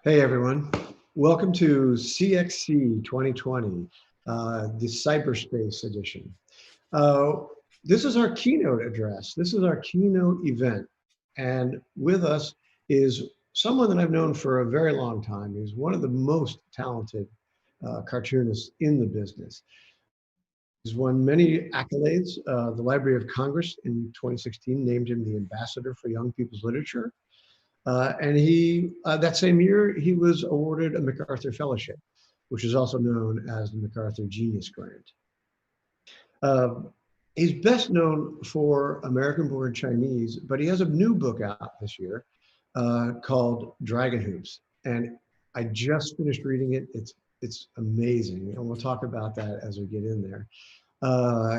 Hey everyone, welcome to CXC 2020, the cyberspace edition. Uh, this is our keynote address. This is our keynote event. And with us is someone that I've known for a very long time. He's one of the most talented cartoonists in the business. He's won many accolades. The Library of Congress in 2016 named him the Ambassador for Young People's Literature. And that same year, he was awarded a MacArthur Fellowship, which is also known as the MacArthur Genius Grant. Uh, he's best known for American-Born Chinese, but he has a new book out this year called Dragon Hoops. And I just finished reading it. It's amazing. And we'll talk about that as we get in there.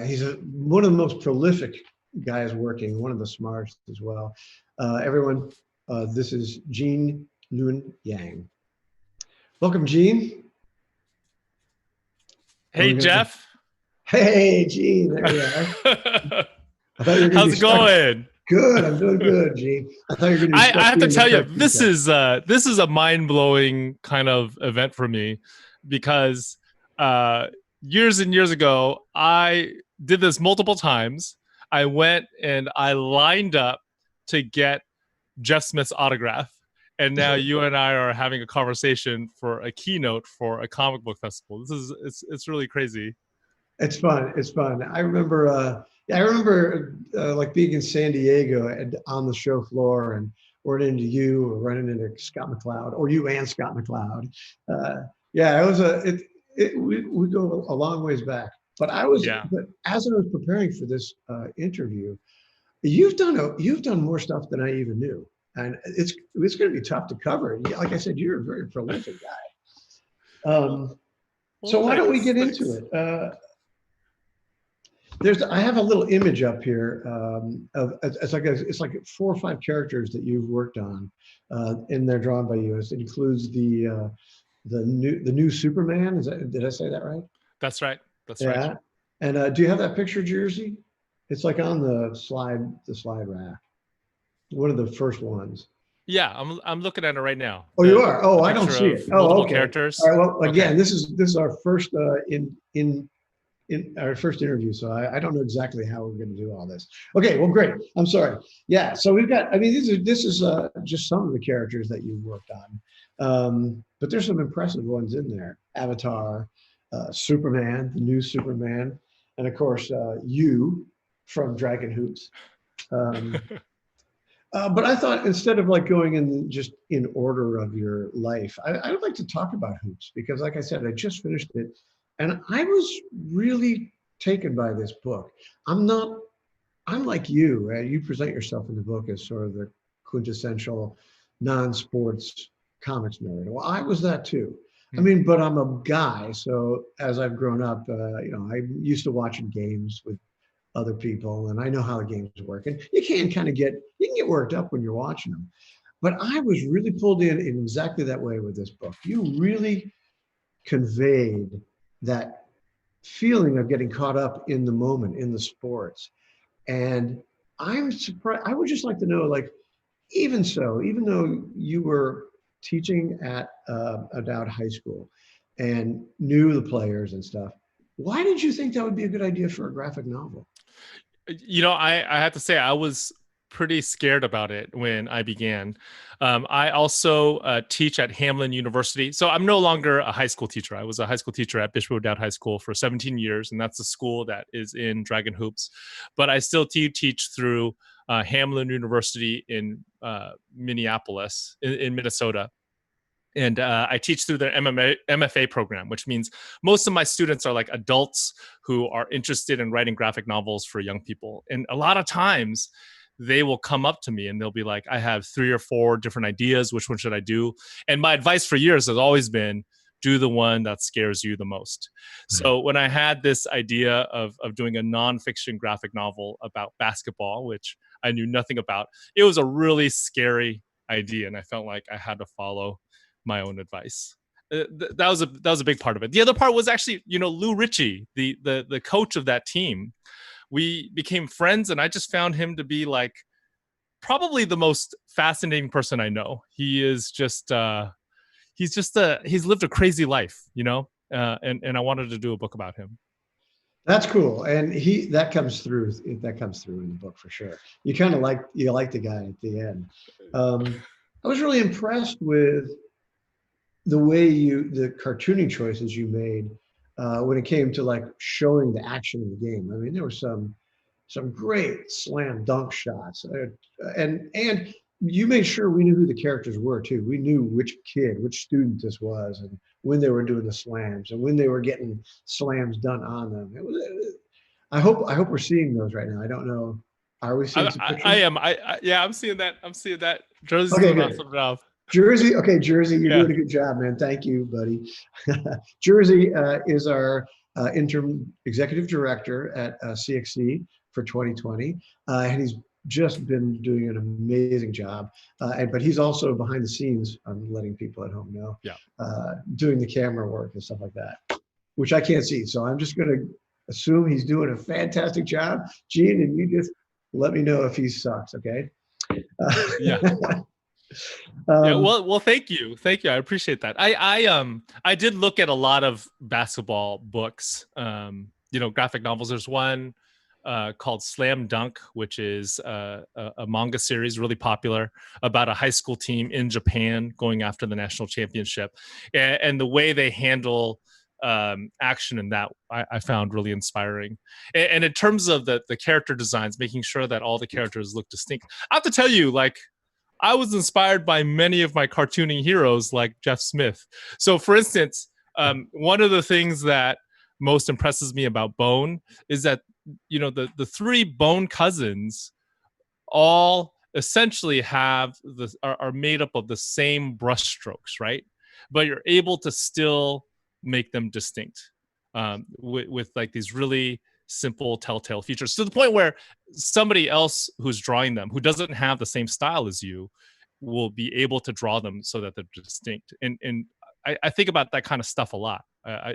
He's one of the most prolific guys working, one of the smartest as well. Everyone, this is Gene Lun Yang. Welcome, Gene. Hey, Jeff. Hey, Gene. There you are. I thought you were How's it going? Good. I'm doing good, Gene. I thought you were going to be I have to tell you, this is a mind-blowing kind of event for me because years and years ago, I did this multiple times. I went and I lined up to get Jeff Smith's autograph. And now you and I are having a conversation for a keynote for a comic book festival. It's really crazy. It's fun. It's fun. I remember like being in San Diego and on the show floor and running into you or running into Scott McCloud or you and Scott McCloud. Yeah, it was we go a long ways back. But but as I was preparing for this interview, you've done more stuff than I even knew. And it's going to be tough to cover. Like I said, you're a very prolific guy. So why don't we get into it? I have a little image up here of it's like 4 or 5 characters that you've worked on, and they're drawn by you. It includes the new Superman. Did I say that right? That's right. That's right. And do you have that picture, Jersey? It's like on the slide rack. One of the first ones. Yeah, I'm looking at it right now. Oh, you are? Oh, I don't see it. Oh, okay. Characters. All right. Well, again, this is our first in our first interview, so I don't know exactly how we're going to do all this. Okay. Well, great. I'm sorry. Yeah. So we've got. I mean, this is just some of the characters that you've worked on, but there's some impressive ones in there. Avatar, Superman, the new Superman, and of course you from Dragon Hoops. But I thought instead of like going in just in order of your life, I would like to talk about hoops because, like I said, I just finished it, and I was really taken by this book. I'm like you. You present yourself in the book as sort of the quintessential non-sports comics nerd. Well, I was that too. I mean, but I'm a guy, so as I've grown up, I'm used to watching games with other people, and I know how the games work. And you can get worked up when you're watching them. But I was really pulled in exactly that way with this book. You really conveyed that feeling of getting caught up in the moment, in the sports. And I'm surprised. I would just like to know, like, even though you were teaching at Dowd High School and knew the players and stuff, why did you think that would be a good idea for a graphic novel? You know, I have to say I was pretty scared about it when I began. I also teach at Hamlin University. So I'm no longer a high school teacher. I was a high school teacher at Bishop O'Dowd High School for 17 years, and that's the school that is in Dragon Hoops. But I still teach through Hamlin University in Minneapolis, in Minnesota. And I teach through their MFA program, which means most of my students are like adults who are interested in writing graphic novels for young people. And a lot of times they will come up to me and they'll be like, I have 3 or 4 different ideas. Which one should I do? And my advice for years has always been, do the one that scares you the most. So when I had this idea of doing a nonfiction graphic novel about basketball, which I knew nothing about, it was a really scary idea. And I felt like I had to follow my own advice. That was a big part of it. The other part was actually, Lou Ritchie, the coach of that team. We became friends, and I just found him to be probably the most fascinating person I know. He is just he's lived a crazy life, you know, and I wanted to do a book about him. That's cool, and that comes through. That comes through in the book for sure. You kind of like the guy at the end. I was really impressed with the way the cartooning choices you made when it came to like showing the action of the game. I mean, there were some great slam dunk shots, and you made sure we knew who the characters were too. We knew which student this was, and when they were doing the slams, and when they were getting slams done on them. I hope we're seeing those right now. I don't know. Are we seeing some pictures? I am. Yeah, I'm seeing that. Jersey's okay, doing an awesome job. Jersey, okay, Jersey, you're doing a good job, man. Thank you, buddy. Jersey is our interim executive director at CXC for 2020, and he's just been doing an amazing job. But he's also behind the scenes. I'm letting people at home know. Yeah. Doing the camera work and stuff like that, which I can't see. So I'm just going to assume he's doing a fantastic job, Gene, and you just let me know if he sucks, okay? Yeah. Yeah, well, thank you. I appreciate that. I did look at a lot of basketball books. You know, graphic novels. There's one called Slam Dunk, which is a manga series, really popular, about a high school team in Japan going after the national championship, and the way they handle action in that I found really inspiring. And in terms of the character designs, making sure that all the characters look distinct. I have to tell you, like, I was inspired by many of my cartooning heroes like Jeff Smith. So for instance, one of the things that most impresses me about Bone is that, you know, the three Bone cousins all essentially are made up of the same brushstrokes, right? But you're able to still make them distinct with like these really simple telltale features, to the point where somebody else who's drawing them, who doesn't have the same style as you, will be able to draw them so that they're distinct. And I think about that kind of stuff a lot.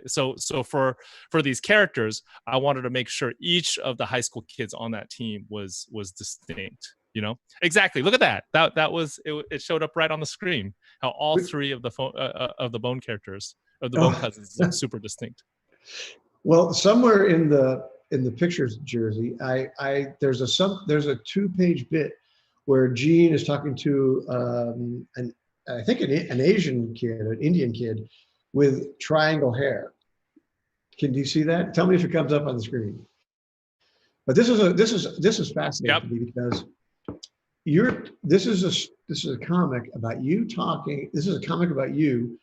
So for these characters, I wanted to make sure each of the high school kids on that team was distinct. You know, exactly. Look at that. That was it. It showed up right on the screen. How all three of the Bone characters, of the Bone cousins, look super distinct. Well, somewhere in the pictures, Jersey, there's a 2-page bit where Gene is talking to I think an Asian kid, an Indian kid with triangle hair. Can you see that? Tell me if it comes up on the screen. But this is fascinating to me, because this is a comic about you talking. This is a comic about you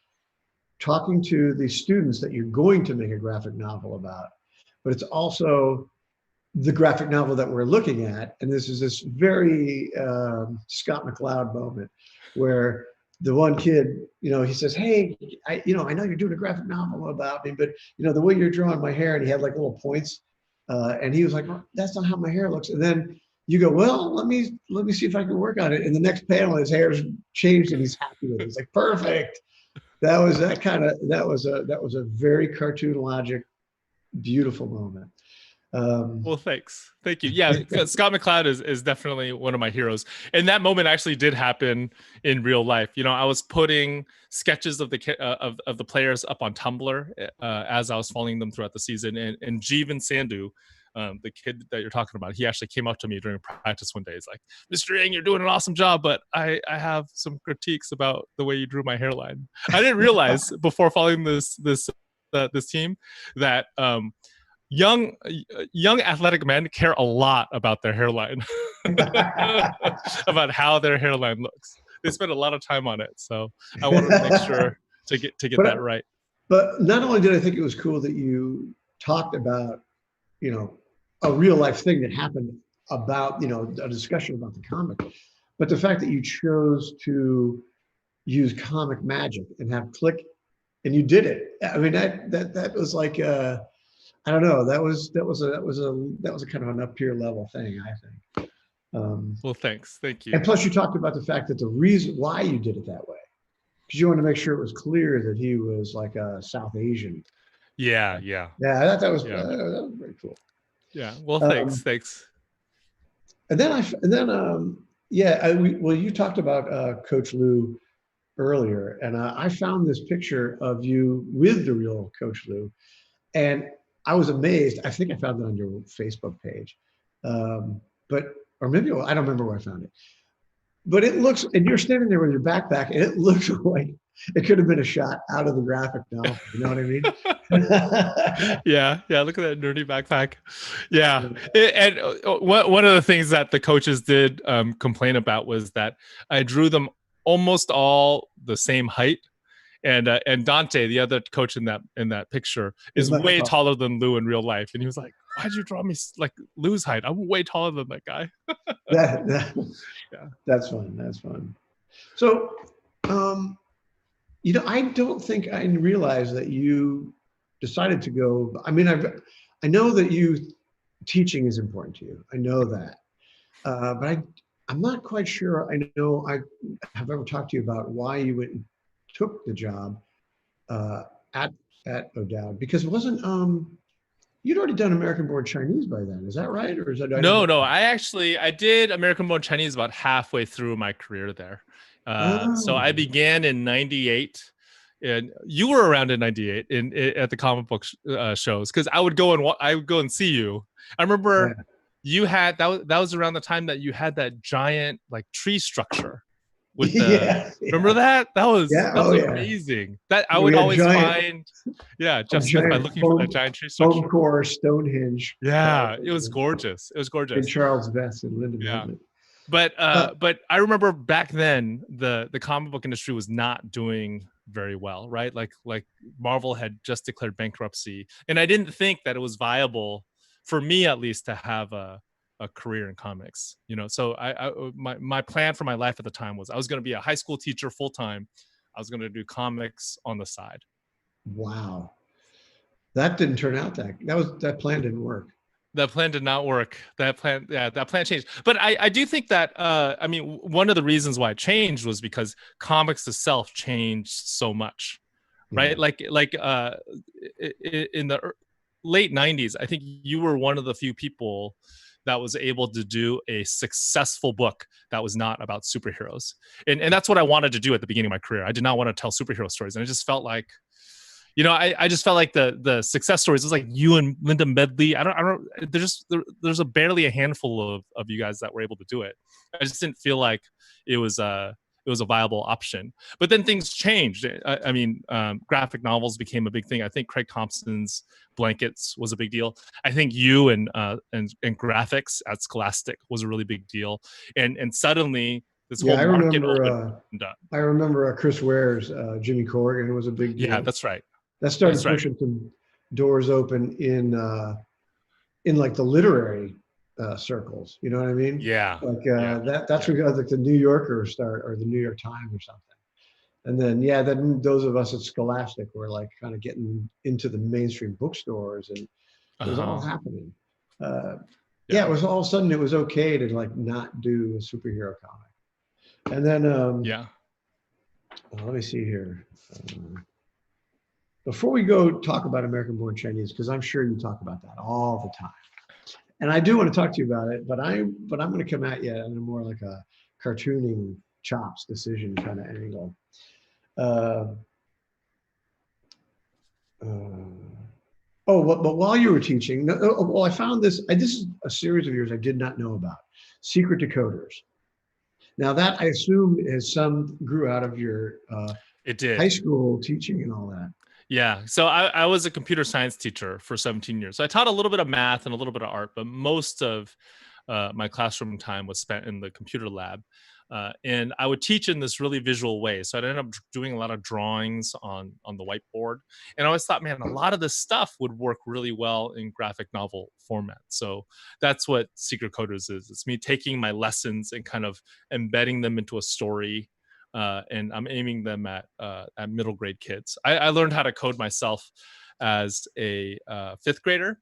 talking to the students that you're going to make a graphic novel about, but it's also the graphic novel that we're looking at. And this is this very Scott McCloud moment where the one kid, you know, he says, hey, I know you're doing a graphic novel about me, but you know, the way you're drawing my hair, and he had like little points, and he was like, well, that's not how my hair looks. And then you go, well, let me see if I can work on it. And the next panel, his hair's changed and he's happy with it. He's like, perfect. That was a very cartoon logic, beautiful moment. Well, thanks. Thank you. Yeah, Scott McCloud is definitely one of my heroes. And that moment actually did happen in real life. You know, I was putting sketches of the players up on Tumblr as I was following them throughout the season. And Jeevan Sandhu, the kid that you're talking about, he actually came up to me during practice one day. He's like, Mr. Yang, you're doing an awesome job, but I have some critiques about the way you drew my hairline. I didn't realize before following this team that young athletic men care a lot about their hairline, about how their hairline looks. They spend a lot of time on it, so I wanted to make sure to get that right. But not only did I think it was cool that you talked about, you know, a real life thing that happened about, you know, a discussion about the comic, but the fact that you chose to use comic magic and have click, and you did it. I mean, that was like I don't know. That was a kind of an up peer level thing, I think. Well, thanks. Thank you. And plus, you talked about the fact that the reason why you did it that way, because you wanted to make sure it was clear that he was like a South Asian. Yeah. Yeah, I thought that was very cool. Yeah. Well, thanks. And then you talked about Coach Lou earlier, and I found this picture of you with the real Coach Lou, and I was amazed. I think I found it on your Facebook page, but or maybe I don't remember where I found it. But it looks, and you're standing there with your backpack, and it looks like it could have been a shot out of the graphic novel. You know what I mean? Yeah, yeah. Look at that nerdy backpack. Yeah, and one of the things that the coaches did complain about was that I drew them almost all the same height, and Dante, the other coach in that picture, It's is much way fun. taller than Lou in real life, and he was like, "Why'd you draw me like Lou's height? I'm way taller than that guy." That, Yeah. that's fun. That's fun. So, um, I don't think I realized that you decided to go. I mean, I know that teaching is important to you. I know that, but I'm not quite sure. I know I have ever talked to you about why you went and took the job uh, at O'Dowd, because it wasn't. You'd already done American Born Chinese by then. Is that right, or is that? No, no. I did American Born Chinese about halfway through my career there. So I Oh, began in '98, and you were around in '98 at the comic book shows, because I would go and see you. I remember yeah, you had that was around the time that you had that giant like tree structure with the. yeah, Remember yeah, that? yeah. That Oh, was yeah. amazing. That I We would had always find, yeah, a Jeff Smith by giant looking for that giant tree foam structure. core Stonehenge Yeah, carved it was gorgeous. It was in gorgeous. Charles Vess and Lyndon Yeah. Redmond. But I remember back then the comic book industry was not doing very well, right? Like Marvel had just declared bankruptcy, and I didn't think that it was viable for me, at least, to have a career in comics. So my plan for my life at the time was I was going to be a high school teacher full time. I was going to do comics on the side. Wow, that didn't turn out that plan didn't work. That plan did not work. That plan changed. But I do think that I mean, one of the reasons why it changed was because comics itself changed so much, Yeah, right? In the late '90s, I think you were one of the few people that was able to do a successful book that was not about superheroes, and that's what I wanted to do at the beginning of my career. I did not want to tell superhero stories, and I just felt like I just felt like the success stories was like you and Linda Medley. I don't. There's a barely a handful of you guys that were able to do it. I just didn't feel like it was a viable option. But then things changed. I mean, graphic novels became a big thing. I think Craig Thompson's Blankets was a big deal. I think you and graphics at Scholastic was a really big deal. And suddenly this whole yeah. market opened up. I remember Chris Ware's Jimmy Corrigan was a big Yeah, deal. that's right. That started That's right. pushing some doors open in like the literary circles. You know what I mean? Yeah. Like Yeah. that's Yeah. where like the New Yorker start or the New York Times or something. And then then those of us at Scholastic were like kind of getting into the mainstream bookstores, and it was all happening. Uh, yeah, it was all of a sudden it was okay to like not do a superhero comic. And then Yeah. let me see here. Before we go talk about American Born Chinese, because I'm sure you talk about that all the time, and I do want to talk to you about it, but I'm going to come at you in a more like a cartooning chops decision kind of angle. Uh, but while you were teaching, well, I found this. This is a series of yours I did not know about. Secret Decoders. Now that I assume is some grew out of your It did. high school teaching and all that. Yeah. So I was a computer science teacher for 17 years. So I taught a little bit of math and a little bit of art, but most of my classroom time was spent in the computer lab. And I would teach in this really visual way. So I ended up doing a lot of drawings on the whiteboard. And I always thought, man, a lot of this stuff would work really well in graphic novel format. So that's what Secret Coders is. It's me taking my lessons and kind of embedding them into a story. And I'm aiming them at middle grade kids. I learned how to code myself as a fifth grader.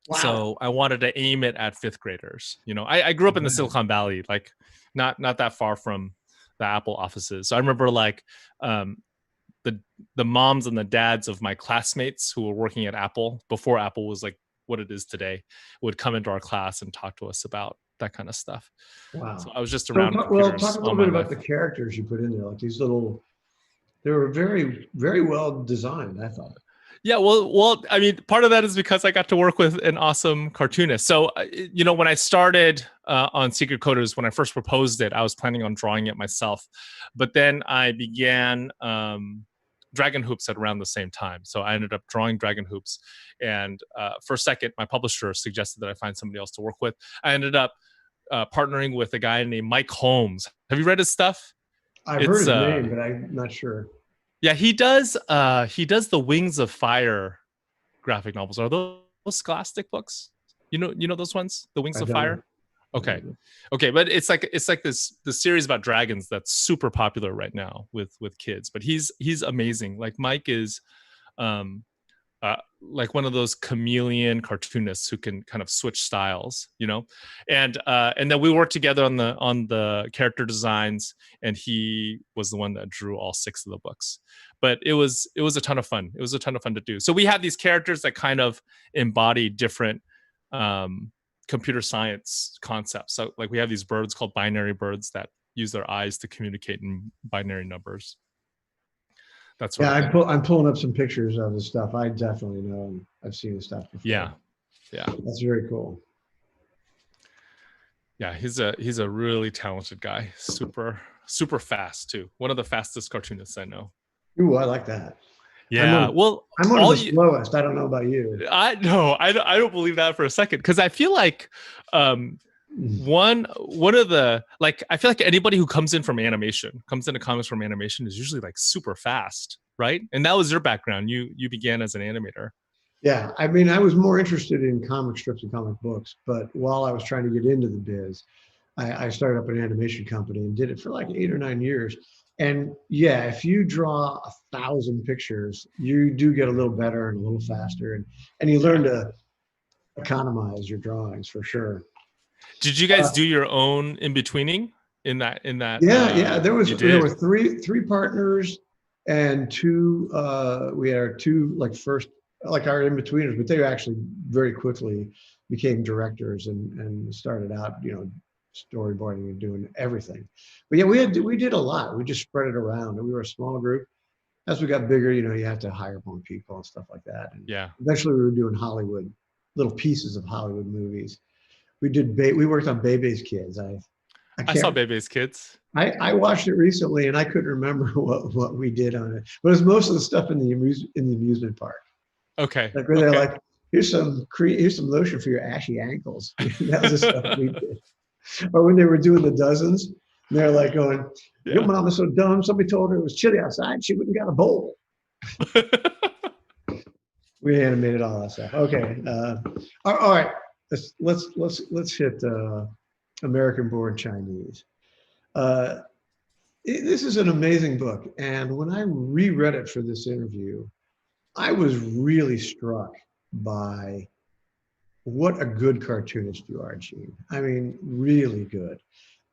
Wow. So I wanted to aim it at fifth graders. I grew up in the Silicon Valley, like not that far from the Apple offices. So I remember like the moms and the dads of my classmates who were working at Apple before Apple was like what it is today would come into our class and talk to us about that kind of stuff. So Wow. I was just So, around well, talk computers a all little my bit about life. the characters you put in there, like these little, they were very, very well designed, I thought. Yeah, well, I mean, part of that is because I got to work with an awesome cartoonist. So, when I started on Secret Coders, when I first proposed it, I was planning on drawing it myself, but then I began Dragon Hoops at around the same time. So I ended up drawing Dragon Hoops, and for a second, my publisher suggested that I find somebody else to work with. I ended up partnering with a guy named Mike Holmes. Have you read his stuff? I've heard It's his name, but I'm not sure. Yeah, he does. He does the Wings of Fire graphic novels. Are those Scholastic books? You know those ones, the Wings I of don't. Fire. Okay, okay, but it's like this series about dragons that's super popular right now with kids. But he's amazing. Like Mike is, um, like one of those chameleon cartoonists who can kind of switch styles, and then we worked together on the character designs, and he was the one that drew all 6 of the books. But it was a ton of fun. It was a ton of fun to do. So we had these characters that kind of embody different computer science concepts. So like we have these birds called binary birds that use their eyes to communicate in binary numbers. That sort Yeah, of thing. I'm pulling up some pictures of his stuff. I definitely know him. I've seen his stuff before. Yeah. That's very cool. Yeah, he's a really talented guy. Super fast too. One of the fastest cartoonists I know. Ooh, I like that. Yeah. Well, I'm one of the slowest. I don't know about you. I don't believe that for a second, because I feel like one of the, like, I feel like anybody who comes into comics from animation is usually like super fast, right? And that was your background. You began as an animator. Yeah, I mean, I was more interested in comic strips and comic books, but while I was trying to get into the biz, I started up an animation company and did it for like 8 or 9 years. And yeah, if you draw 1,000 pictures, you do get a little better and a little faster, and you learn to economize your drawings for sure. Did you guys do your own in-betweening in that? Yeah. There were three partners and two. We had our two like our in-betweeners, but they actually very quickly became directors and started out, storyboarding and doing everything. But yeah, we did a lot. We just spread it around, and we were a small group. As we got bigger, you have to hire more people and stuff like that. And yeah, eventually we were doing Hollywood, little pieces of Hollywood movies. We worked on Bebe's Kids. I saw Bebe's Kids. I watched it recently, and I couldn't remember what we did on it, but it was most of the stuff in the amusement park. Okay. Like where they're like, here's some lotion for your ashy ankles. That was the stuff we did. Or when they were doing the dozens, and they're like going, your mom is so dumb. Somebody told her it was chilly outside. She wouldn't got a bowl. We animated all that stuff. Okay. All right. Let's hit American-Born Chinese. This is an amazing book, and when I reread it for this interview, I was really struck by what a good cartoonist you are, Gene. I mean, really good.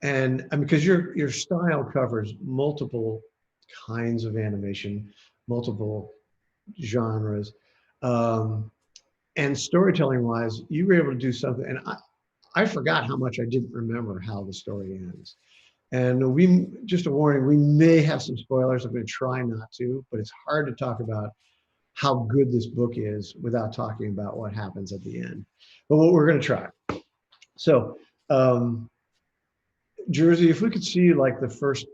And I mean, because your style covers multiple kinds of animation, multiple genres, and storytelling wise, you were able to do something. And I forgot how much I didn't remember how the story ends. And just a warning, we may have some spoilers. I'm going to try not to, but it's hard to talk about how good this book is without talking about what happens at the end. But what we're going to try. So, Jersey, if we could see like the first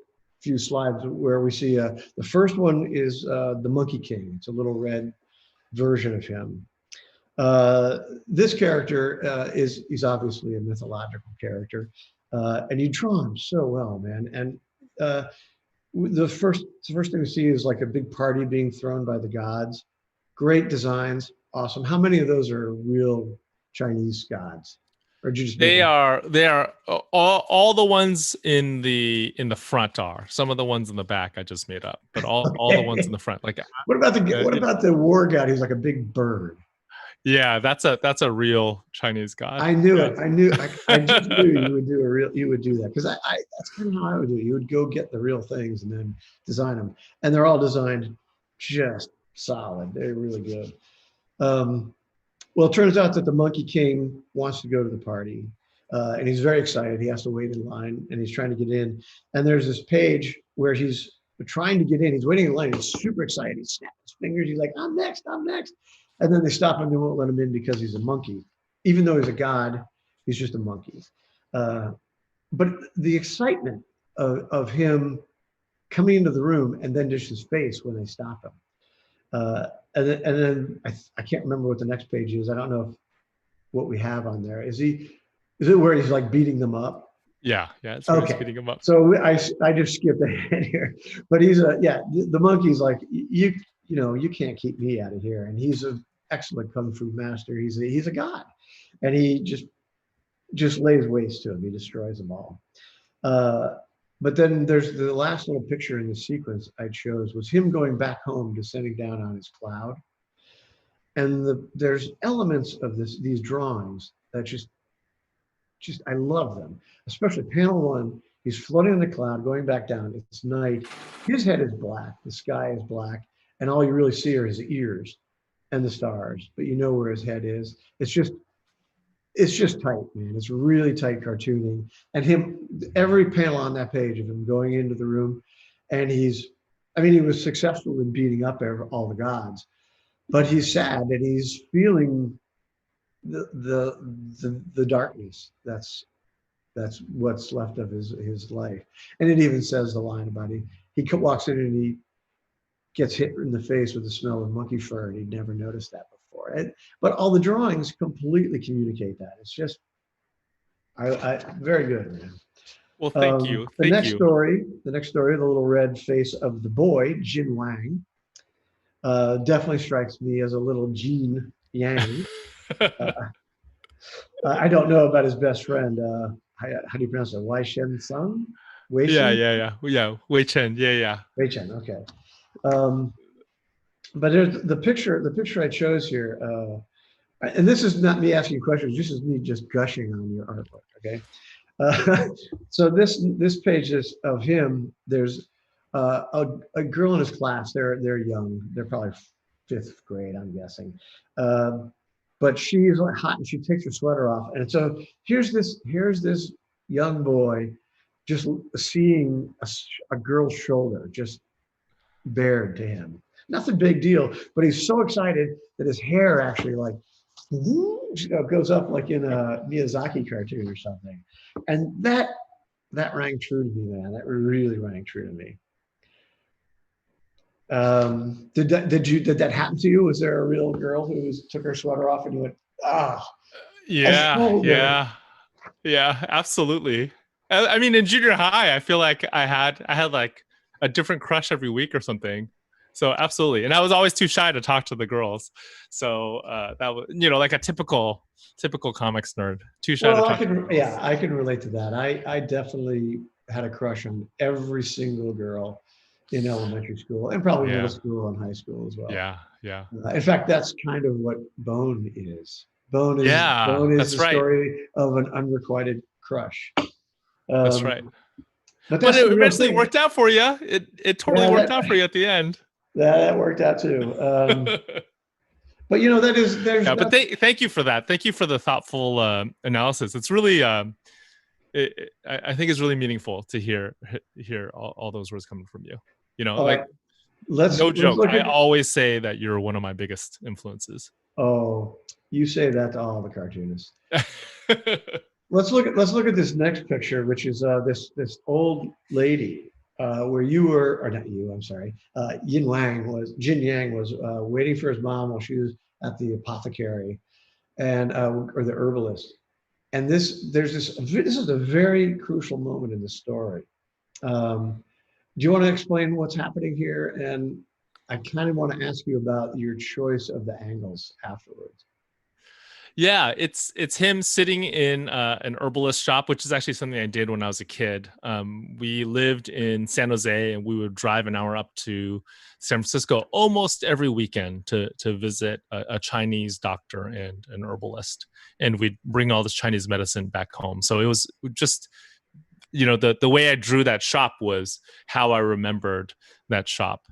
few slides where we see the first one is the Monkey King. It's a little red version of him. This character he's obviously a mythological character, and you draw him so well, man. And the first thing we see is like a big party being thrown by the gods. Great designs, awesome. How many of those are real Chinese gods? Or did you just they are all the ones in the front are. Some of the ones in the back I just made up, but all the ones in the front. Like what about the war god? He's like a big bird. Yeah, that's a real Chinese god. I knew it. I just knew you would do that, because I that's kind of how I would do it. You would go get the real things and then design them, and they're all designed just solid. They're really good. Well, it turns out that the Monkey King wants to go to the party, And he's very excited. He has to wait in line, and he's trying to get in. And there's this page where he's trying to get in. He's waiting in line. He's super excited. He snaps his fingers. He's like, I'm next, I'm next. And then they stop him. They won't let him in because he's a monkey. Even though he's a god, he's just a monkey. But the excitement of him coming into the room, and then just his face when they stop him. And then I can't remember what the next page is. I don't know what we have on there. Is it where he's like beating them up? Yeah, it's where he's beating them up. So I just skipped ahead here, but he's the monkey's like, you can't keep me out of here, and he's an excellent kung fu master. He's a god, and he just lays waste to him. He destroys them all. But then there's the last little picture in the sequence I chose was him going back home, descending down on his cloud. And there's elements of these drawings that just I love them, especially panel 1. He's floating in the cloud, going back down. It's night. His head is black. The sky is black. And all you really see are his ears and the stars, but you know where his head is. It's just tight, man. It's really tight cartooning. And every panel on that page of him going into the room, and he was successful in beating up all the gods, but he's sad and he's feeling the darkness. That's what's left of his life. And it even says the line about he walks in and he gets hit in the face with the smell of monkey fur, and he'd never noticed that before. But all the drawings completely communicate that. It's just very good, man. Well, thank you. The next story, the little red face of the boy, Jin Wang, definitely strikes me as a little Jin Yang. I don't know about his best friend. How do you pronounce it? Wei Shen Sung? Wei Shen? Yeah. Wei Chen. Yeah. Wei Chen. Okay. But there's the picture I chose here, and this is not me asking questions. This is me just gushing on your artwork. Okay. So this page is of him. There's a girl in his class. They're young. They're probably 5th grade, I'm guessing. But she's like hot, and she takes her sweater off. And so here's this young boy just seeing a girl's shoulder just bared to him. Nothing big deal, but he's so excited that his hair actually like goes up like in a Miyazaki cartoon or something. And that rang true to me, man. That really rang true to me. Did that happen to you? Was there a real girl who took her sweater off and you went, Yeah, absolutely. I mean, in junior high, I feel like I had like a different crush every week or something. So absolutely. And I was always too shy to talk to the girls. So that was, like a typical comics nerd, too shy to talk to the girls. Yeah, I can relate to that. I definitely had a crush on every single girl in elementary school, and probably middle school and high school as well. Yeah. In fact, that's kind of what Bone is. Bone is the story of an unrequited crush. That's right. But it eventually worked out for you. It totally worked out for you at the end. That worked out too. But but thank you for that. Thank you for the thoughtful analysis. It's really, I think it's really meaningful to hear all those words coming from you. No joke. I always say that you're one of my biggest influences. Oh, you say that to all the cartoonists. Let's look at this next picture, which is this old lady where you were, or not you, I'm sorry. Jin Yang was waiting for his mom while she was at the apothecary, and or the herbalist. And this is a very crucial moment in the story. Do you want to explain what's happening here? And I kind of want to ask you about your choice of the angles afterwards. Yeah, it's him sitting in an herbalist shop, which is actually something I did when I was a kid. We lived in San Jose, and we would drive an hour up to San Francisco almost every weekend to visit a Chinese doctor and an herbalist, and we'd bring all this Chinese medicine back home. So it was just, the way I drew that shop was how I remembered that shop.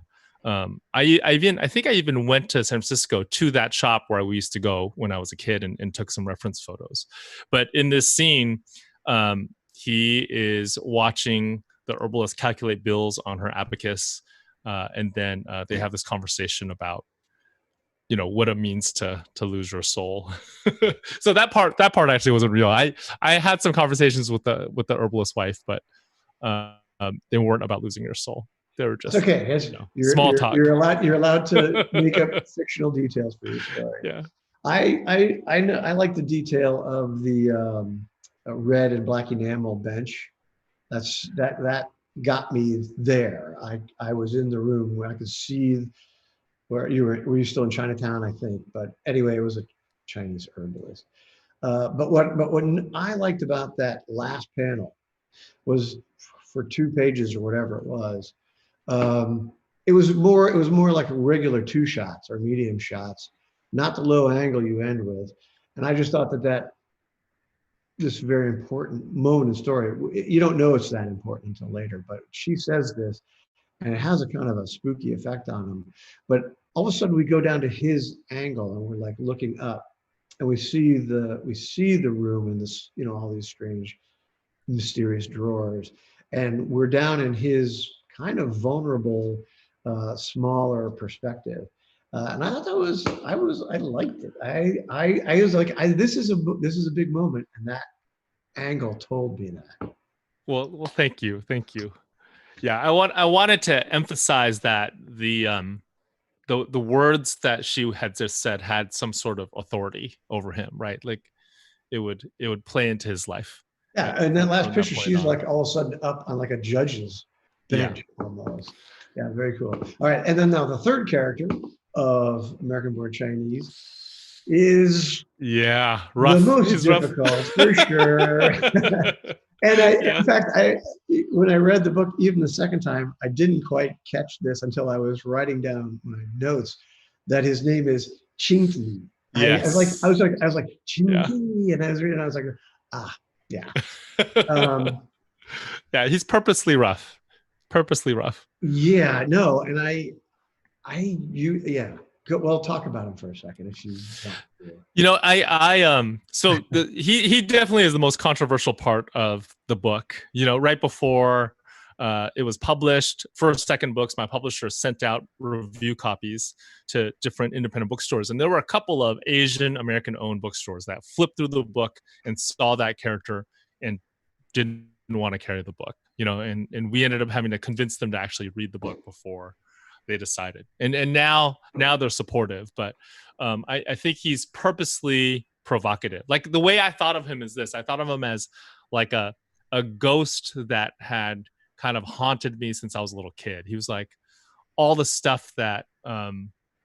I think I even went to San Francisco to that shop where we used to go when I was a kid and took some reference photos. But in this scene, he is watching the herbalist calculate bills on her abacus, and then they have this conversation about what it means to lose your soul. So that part actually wasn't real. I had some conversations with the herbalist wife, but they weren't about losing your soul. They were It's just okay. small talk. You're allowed to make up fictional details for your story. Yeah. I know I like the detail of the red and black enamel bench. That got me there. I was in the room where I could see where you were you still in Chinatown, I think. But anyway, it was a Chinese herbalist. But what I liked about that last panel was for 2 pages or whatever it was. It was more like regular 2 shots or medium shots, not the low angle you end with. And I just thought that this very important moment in the story, you don't know it's that important until later, but she says this and it has a kind of a spooky effect on him. But all of a sudden we go down to his angle and we're like looking up and we see the room and this, all these strange, mysterious drawers. And we're down in his kind of vulnerable, smaller perspective. And I thought I liked it. I was like, this is a big moment. And that angle told me that. Well, thank you. Yeah, I wanted to emphasize that the words that she had just said had some sort of authority over him, right? Like it would play into his life. Yeah, and then last picture, she's like all of a sudden up on like a judge's bench almost. Yeah, very cool. All right, and then now the third character of American Born Chinese is rough. The most difficult for sure. And in fact, when I read the book even the second time, I didn't quite catch this until I was writing down my notes that his name is Chinky. Yes. I was like Chinky, and I was reading, I was like, yeah. Yeah, he's purposely rough. Yeah, no, and well, talk about him for a second if you want. So he definitely is the most controversial part of the book. Right before it was published, first, second books, my publisher sent out review copies to different independent bookstores. And there were a couple of Asian American owned bookstores that flipped through the book and saw that character and didn't want to carry the book, and we ended up having to convince them to actually read the book before they decided. And now they're supportive, but I think he's purposely provocative. Like the way I thought of him is this: I thought of him as like a ghost that had kind of haunted me since I was a little kid. He was like all the stuff that I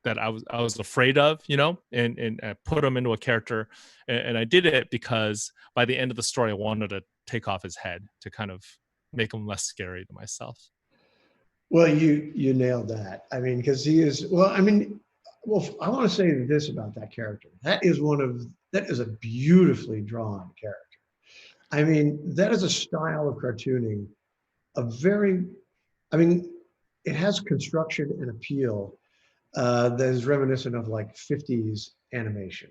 was afraid of, and I put him into a character, and I did it because by the end of the story, I wanted to take off his head to kind of make him less scary to myself. Well, you nailed that. I mean, because he is, I want to say this about that character. That is a beautifully drawn character. I mean, that is a style of cartooning, it has construction and appeal that is reminiscent of like 50s animation.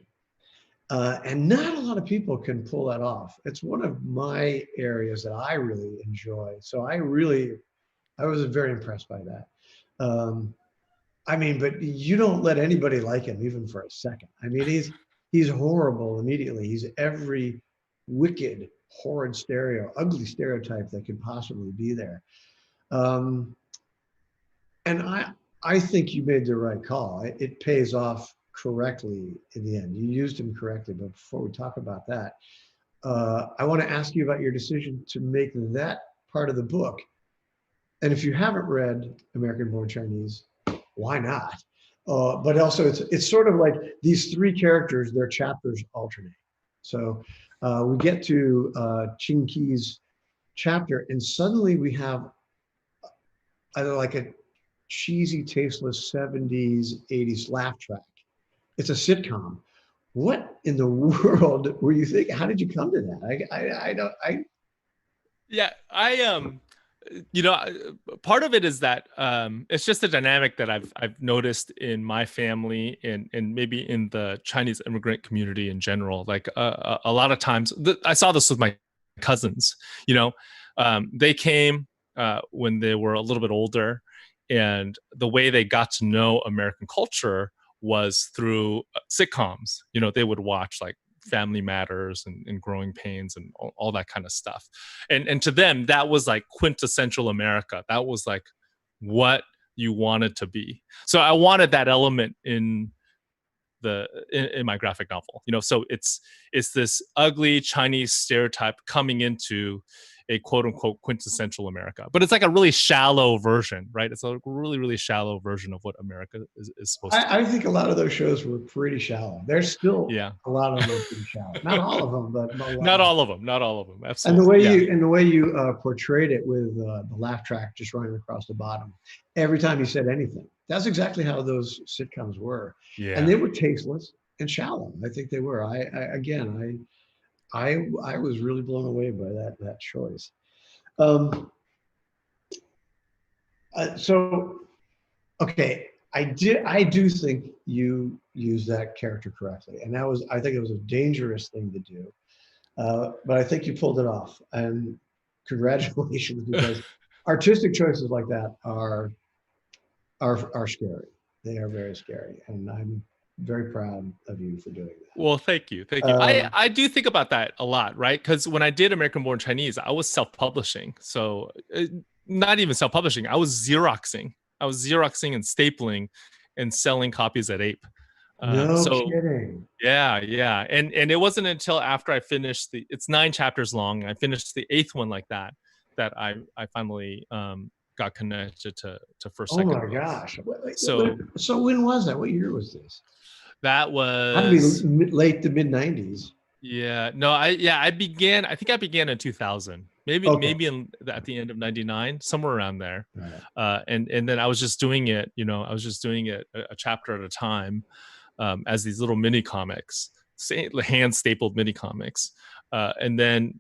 And not a lot of people can pull that off. It's one of my areas that I really enjoy. So I was very impressed by that. But you don't let anybody like him even for a second. I mean, he's horrible immediately. He's every wicked, horrid ugly stereotype that could possibly be there. And I think you made the right call. It pays off correctly in the end. You used him correctly, but before we talk about that, I want to ask you about your decision to make that part of the book. And if you haven't read American Born Chinese, why not? But also it's sort of like these 3 characters, their chapters alternate. So we get to Chinky's chapter and suddenly we have either like a cheesy, tasteless 70s, 80s laugh track. It's a sitcom. What in the world were you thinking? How did you come to that? Part of it is that it's just a dynamic that I've noticed in my family and maybe in the Chinese immigrant community in general. Like a lot of times, I saw this with my cousins. They came when they were a little bit older, and the way they got to know American culture was through sitcoms. They would watch like Family Matters and Growing Pains and all that kind of stuff. And to them, that was like quintessential America. That was like what you wanted to be. So I wanted that element in my graphic novel. So it's this ugly Chinese stereotype coming into a quote unquote quintessential America, but it's like a really shallow version, right? It's a really, really shallow version of what America is supposed to be. I think a lot of those shows were pretty shallow. There's still a lot of them are pretty shallow. Not all of them, but not all of them. Absolutely. And the way you portrayed it with the laugh track just running across the bottom every time you said anything. That's exactly how those sitcoms were. Yeah. And they were tasteless and shallow. I think they were. I was really blown away by that choice. Okay, I do think you used that character correctly, and I think it was a dangerous thing to do, but I think you pulled it off, and congratulations, because artistic choices like that are scary. They are very scary, and I'm very proud of you for doing that. Well, thank you. I do think about that a lot, right? Because when I did American Born Chinese, I was self-publishing. So not even self-publishing, I was Xeroxing and stapling and selling copies at Ape. No kidding. Yeah. And it wasn't until after I finished it's 9 chapters long. I finished the 8th one like that I finally got connected to First Second. Oh my gosh. So when was that? What year was this? That was had to be late to mid 90s. Yeah. No, I think I began in 2000. Maybe at the end of 99, somewhere around there. Right. And then I was just doing it, I was just doing it a chapter at a time, as these little mini comics, hand stapled mini comics. And then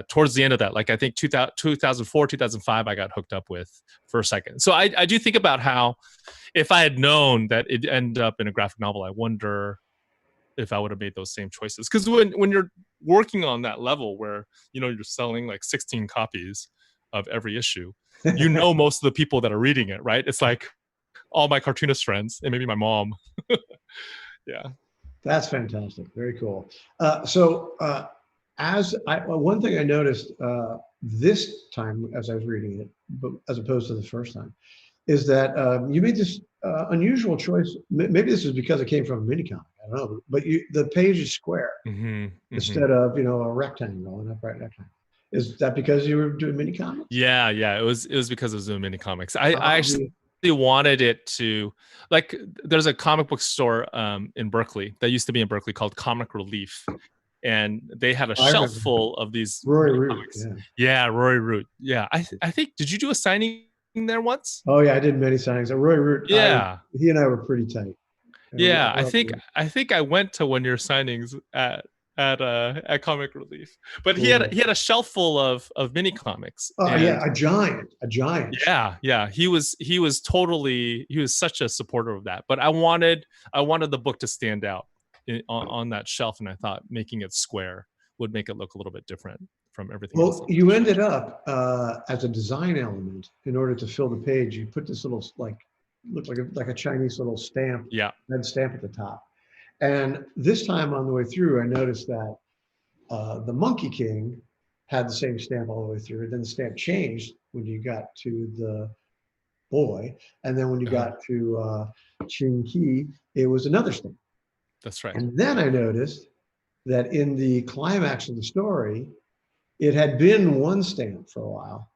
towards the end of that, like I think 2004, 2005, I got hooked up with First Second. So I do think about how if I had known that it'd end up in a graphic novel, I wonder if I would have made those same choices. Because when you're working on that level where, you're selling like 16 copies of every issue, most of the people that are reading it, right? It's like all my cartoonist friends and maybe my mom. Yeah. That's fantastic. Very cool. One thing I noticed this time as I was reading it, but as opposed to the first time, is that you made this unusual choice. Maybe this is because it came from a mini comic. I don't know, but the page is square instead of a rectangle, an upright rectangle. Is that because you were doing mini comics? Yeah. It was because I was doing mini comics. I actually wanted it to, like, there's a comic book store in Berkeley that used to be in Berkeley called Comic Relief. And they had a shelf full of these Rory Root. Yeah, Rory Root. Yeah, I think, did you do a signing there once? Oh yeah, I did many signings. Rory Root. Yeah, he and I were pretty tight. Yeah, I think I went to one of your signings at Comic Relief, but he had a shelf full of mini comics. Oh yeah, a giant. Yeah. He was such a supporter of that. But I wanted the book to stand out on that shelf, and I thought making it square would make it look a little bit different from everything else. Well, you ended up as a design element, in order to fill the page, you put this little looked like a Chinese little stamp, red stamp at the top. And this time on the way through, I noticed that the Monkey King had the same stamp all the way through. Then the stamp changed when you got to the boy, and then when you got to Ching Ki, it was another stamp. That's right. And then I noticed that in the climax of the story, it had been one stamp for a while,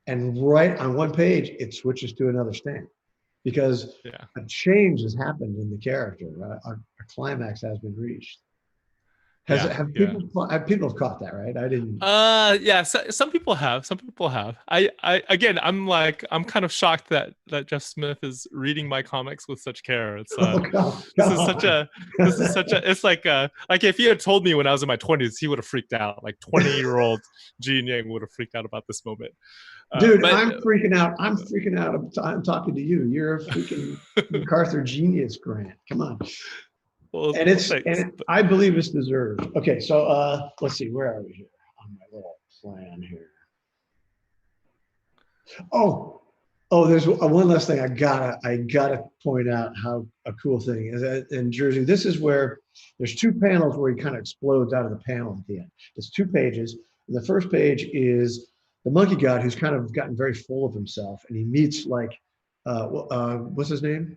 and right on one page, it switches to another stamp, because a change has happened in the character. A climax has been reached. Have people caught that, right? I didn't. Yeah. Some people have. I'm kind of shocked that Jeff Smith is reading my comics with such care. It's this is such a. It's like if he had told me when I was in my 20s, he would have freaked out. Like 20-year-old Gene Yang would have freaked out about this moment. Dude, But I'm freaking out. I'm talking to you. You're a freaking MacArthur Genius Grant. Come on. well, And thanks. I believe it's deserved. Okay, so let's see, where are we here on my little plan here? Oh, there's one last thing I gotta point out how a cool thing is in Jersey. This is where there's two panels where he kind of explodes out of the panel at the end. There's two pages. And the first page is the monkey god who's kind of gotten very full of himself, and he meets like what's his name?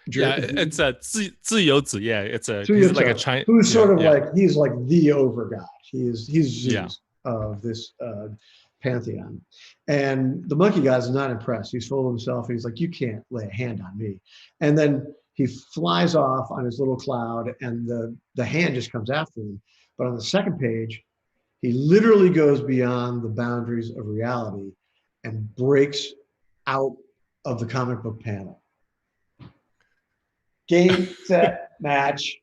Yeah, it's a 自由子. Yeah, he's like a Tuyotto, China. who's Yeah, sort of yeah, like he's like the over god. He's yeah. Zeus of this pantheon, and the monkey god is not impressed. He's full of himself. He's like, you can't lay a hand on me, and then he flies off on his little cloud, and the hand just comes after him. But on the second page, he literally goes beyond the boundaries of reality and breaks out of the comic book panel. Game, set, match.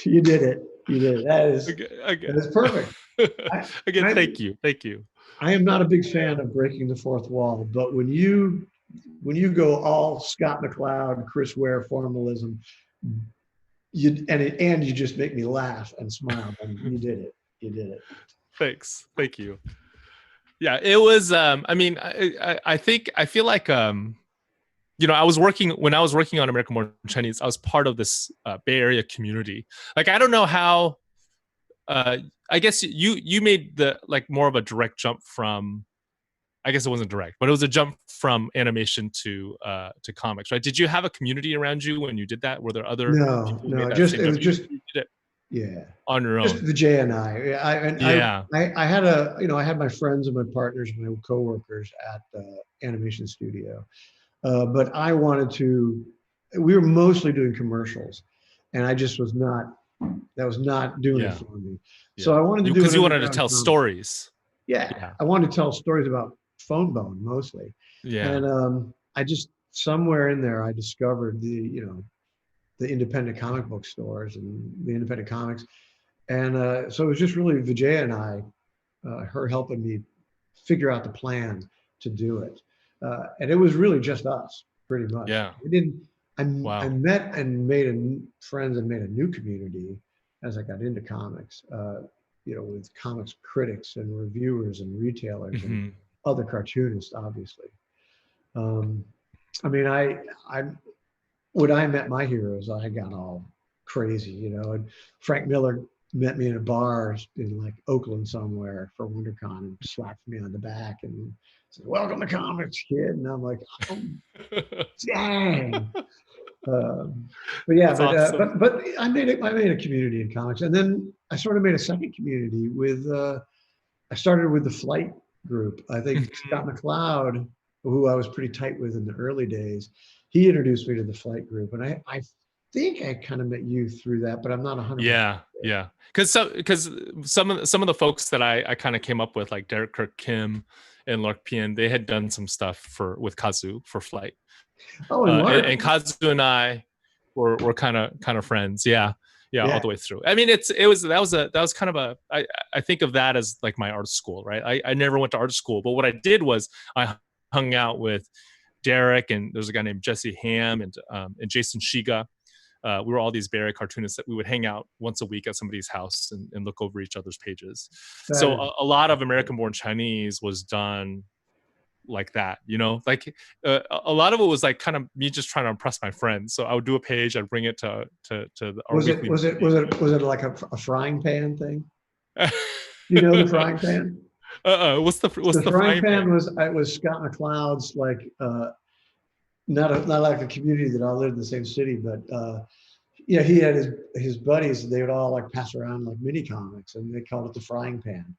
You did it. You did it. That is perfect. Again, I, thank you. I am not a big fan of breaking the fourth wall, but when you go all Scott McCloud, Chris Ware formalism, and you just make me laugh and smile. And you did it. You did it. Thanks, thank you. Yeah, it was. I mean, I feel like you know, I was working on American Born Chinese. I was part of this Bay Area community. Like, I don't know how. I guess you made the like more of a direct jump from. I guess it wasn't direct, but it was a jump from animation to comics, right? Did you have a community around you when you did that? Were there other people who made that just same it was jump? just You did it yeah, on your just own. Vijay and I. Yeah. I had I had my friends and my partners, my coworkers at the animation studio, but I wanted to. We were mostly doing commercials, and I just was not. That was not doing it Yeah. for me. So Yeah. I wanted to do Because it you wanted to underground tell comedy. stories. Yeah, Yeah. I wanted to tell stories about phone bone mostly, Yeah. and I just somewhere in there I discovered the independent comic book stores and the independent comics, and so it was just really Vijay and I, her helping me figure out the plan to do it, and it was really just us pretty much. Yeah. We didn't. I Wow. met and made friends and made a new community as I got into comics. With comics critics and reviewers and retailers and Hmm. other cartoonists, obviously. Um, I mean, I when I met my heroes, I got all crazy, and Frank Miller met me in a bar in like Oakland somewhere for WonderCon and slapped me on the back and said, "Welcome to comics, kid." And I'm like, "Oh, dang." But yeah, That's awesome. but I made it. I made a community in comics, and then I sort of made a second community with. I started with the Flight group. I think Scott McCloud, who I was pretty tight with in the early days, he introduced me to the Flight group, and I think I kind of met you through that, but I'm not 100%. Yeah, yeah. Because some of the folks that I kind of came up with, like Derek Kirk Kim and Lark Pien, they had done some stuff with Kazu for Flight. Oh, and Lark. And Kazu and I were kind of friends. Yeah, all the way through. I mean, that was kind of I think of that as like my art school, right? I never went to art school, but what I did was I hung out with Derek, and there's a guy named Jesse Ham and Jason Shiga. We were all these Bay Area cartoonists that we would hang out once a week at somebody's house and look over each other's pages. So a lot of American Born Chinese was done like that, like a lot of it was like kind of me just trying to impress my friends. So I would do a page, I'd bring it to our weekly. Was it like a frying pan thing? The frying pan? What's the frying pan? Was Scott McCloud's like not like a community that all lived in the same city, but he had his buddies. They would all like pass around like mini comics, and they called it the frying pan.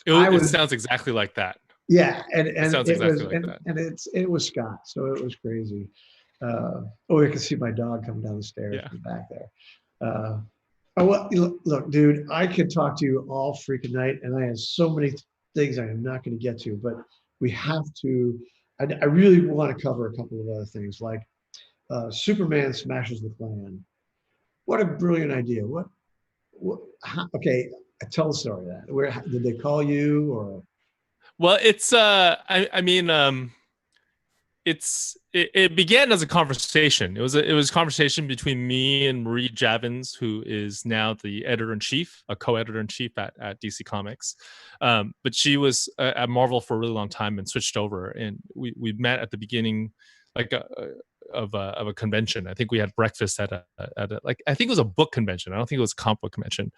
It sounds exactly like that. Yeah, and it was Scott, so it was crazy. I can see my dog coming down the stairs from back there. Look, dude, I could talk to you all freaking night, and I have so many things I am not going to get to, but we have to. I really want to cover a couple of other things, like Superman smashes the Klan. What a brilliant idea! Okay, tell the story of that. Where did they call you, or? Well, it's I mean it began as a conversation. It was a conversation between me and Marie Javins, who is now the editor-in-chief, a co-editor-in-chief at DC Comics. But she was at Marvel for a really long time and switched over, and we met at the beginning, like of a convention. I think we had breakfast at a like, I think it was a book convention. I don't think it was a comic book convention,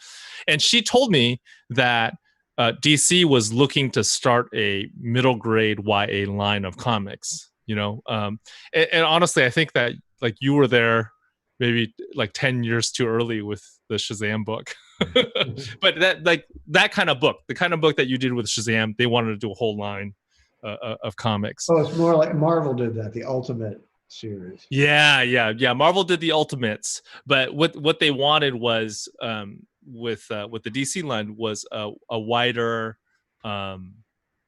and she told me that DC was looking to start a middle grade YA line of comics. And honestly, I think that like you were there maybe like 10 years too early with the Shazam book. But that kind of book, the kind of book that you did with Shazam, they wanted to do a whole line of comics. Oh, it's more like Marvel did that, the Ultimate series. Yeah. Marvel did the Ultimates, but what they wanted was with the DC line was a wider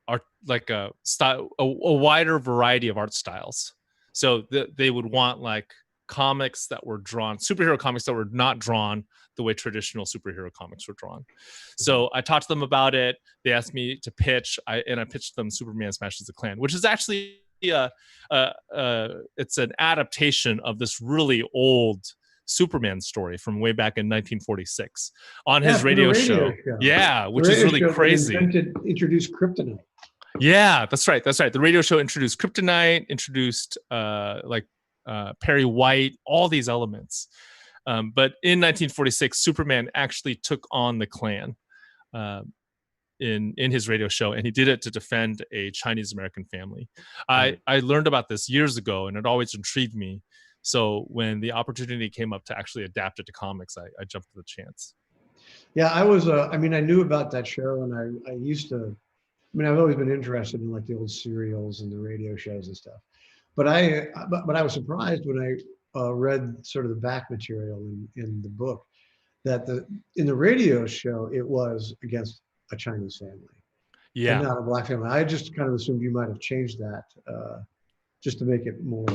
art, like a style, a wider variety of art styles. So they would want like comics that were drawn, superhero comics that were not drawn the way traditional superhero comics were drawn. So I talked to them about it. They asked me to pitch, and I pitched them Superman Smashes the Klan, which is actually it's an adaptation of this really old Superman story from way back in 1946 on his radio show. Yeah, which is really crazy. Introduced kryptonite. Yeah, that's right. The radio show introduced kryptonite, introduced Perry White, all these elements. But in 1946, Superman actually took on the Klan in his radio show, and he did it to defend a Chinese American family. I learned about this years ago, and it always intrigued me. So when the opportunity came up to actually adapt it to comics, I jumped at the chance. Yeah, I knew about that show, and I used to. I've always been interested in like the old serials and the radio shows and stuff. But I was surprised when I read sort of the back material in the book that in the radio show it was against a Chinese family, and not a black family. I just kind of assumed you might have changed that just to make it more,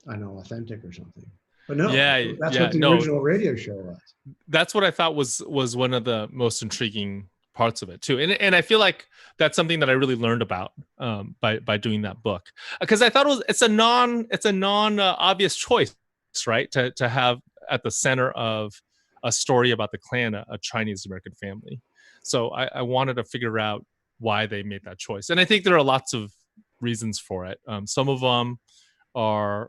I don't know, authentic or something. But no, that's what the original radio show was. That's what I thought was one of the most intriguing parts of it too, and I feel like that's something that I really learned about by doing that book, because I thought it's a non obvious choice, right? To have at the center of a story about the Klan a Chinese American family. So I wanted to figure out why they made that choice, and I think there are lots of reasons for it. Some of them are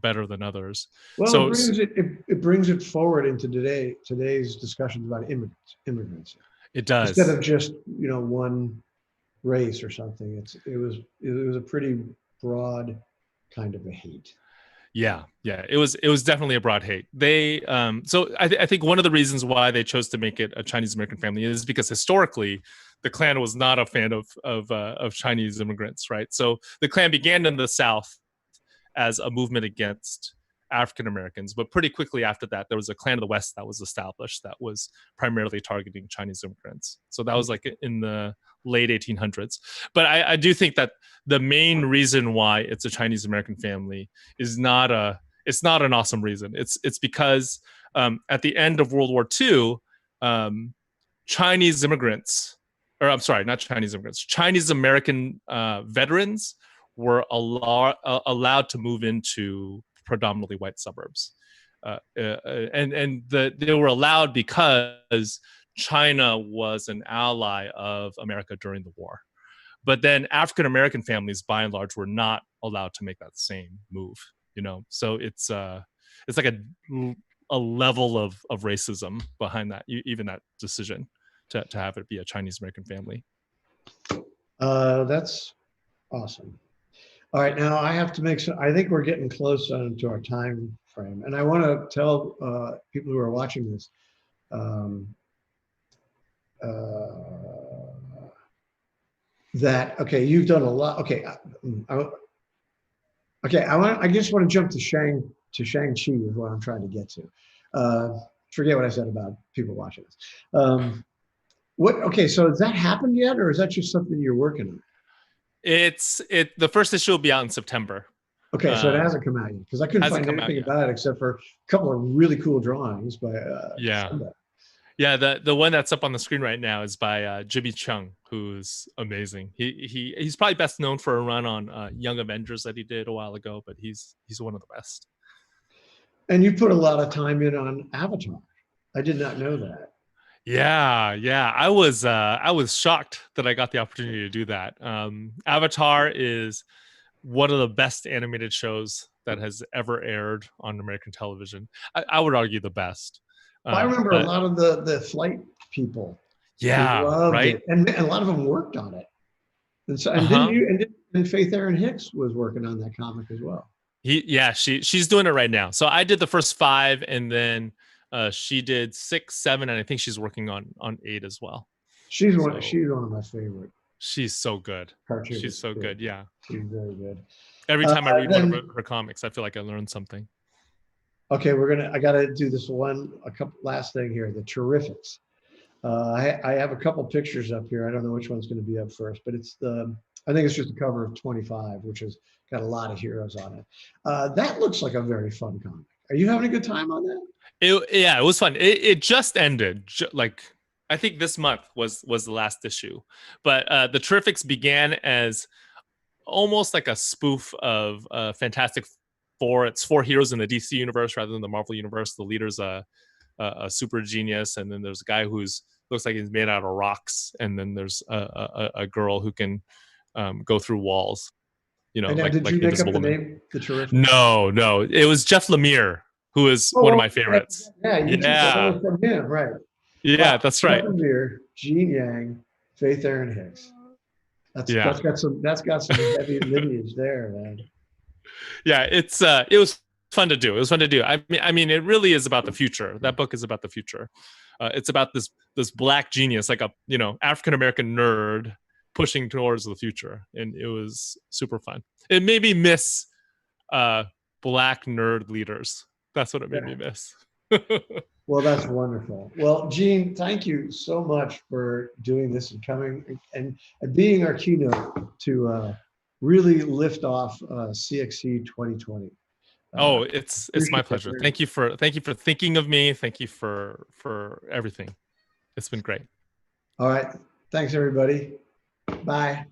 better than others. Well, so it brings it forward into today's discussions about immigrants. It does. Instead of just one race or something, it was a pretty broad kind of a hate. Yeah, it was definitely a broad hate. They so I think one of the reasons why they chose to make it a Chinese American family is because historically the Klan was not a fan of Chinese immigrants, right? So the Klan began in the South as a movement against African Americans, but pretty quickly after that, there was a Klan of the West that was established that was primarily targeting Chinese immigrants. So that was like in the late 1800s. But I do think that the main reason why it's a Chinese American family is not an awesome reason. It's because at the end of World War II, Chinese immigrants, or I'm sorry, not Chinese immigrants, Chinese American veterans were allowed to move into predominantly white suburbs, and they were allowed because China was an ally of America during the war. But then African American families, by and large, were not allowed to make that same move. So it's like a level of racism behind that, even that decision to have it be a Chinese American family. That's awesome. All right, now I have to I think we're getting close to our time frame, and I want to tell people who are watching this that, okay, you've done a lot. Okay, I just want to jump to Shang-Chi is what I'm trying to get to. Forget what I said about people watching this. Okay, so has that happened yet, or is that just something you're working on? The first issue will be out in September. Okay, so it hasn't come out yet, because I couldn't find anything about it except for a couple of really cool drawings by somebody. Yeah, the one that's up on the screen right now is by Jimmy Chung, who's amazing. He's probably best known for a run on Young Avengers that he did a while ago, but he's one of the best. And you put a lot of time in on Avatar. I did not know that. Yeah. I was shocked that I got the opportunity to do that. Avatar is one of the best animated shows that has ever aired on American television. I would argue the best. Well, I remember a But lot of the flight people yeah, loved right. it, and a lot of them worked on it. And so, and didn't Uh-huh. you? And Faith Erin Hicks was working on that comic as well. She's doing it right now. So I did the first 5, and then she did 6, 7, and I think she's working on 8 as well. She's So one of my favorite she's so good. cartoonists. She's so good. Yeah. She's very good. Every time I read one of Then, her comics, I feel like I learned something. okay, I got to do this last thing here. The Terrifics. I have a couple pictures up here. I don't know which one's going to be up first, but I think it's just a cover of 25, which has got a lot of heroes on it. That looks like a very fun comic. Are you having a good time on that? It was fun. It just ended. Like I think this month was the last issue, but the Terrifics began as almost like a spoof of Fantastic Four. It's 4 heroes in the DC universe rather than the Marvel universe. The leader's a super genius, and then there's a guy who's looks like he's made out of rocks, and then there's a girl who can go through walls. You know, And now, like did you make up Invisible the Woman. name? The Terrifics? No, it was Jeff Lemire, who is one of my favorites. Yeah, you took that Yeah, over from him, right? yeah, Wow. that's right. Jeff Lemire, Gene Yang, Faith Erin Hicks. Yeah, That's got some heavy lineage there, man. yeah. It was fun to do. It was fun to do. I mean, it really is about the future. That book is about the future. It's about this black genius, like a African American nerd pushing towards the future, and it was super fun. It made me miss black nerd leaders. That's what it made me miss. Well, that's wonderful. Well, Gene, thank you so much for doing this and coming and being our keynote to really lift off CXC 2020. Oh, it's my pleasure. It. Thank you for thinking of me. Thank you for everything. It's been great. All right. Thanks, everybody. Bye.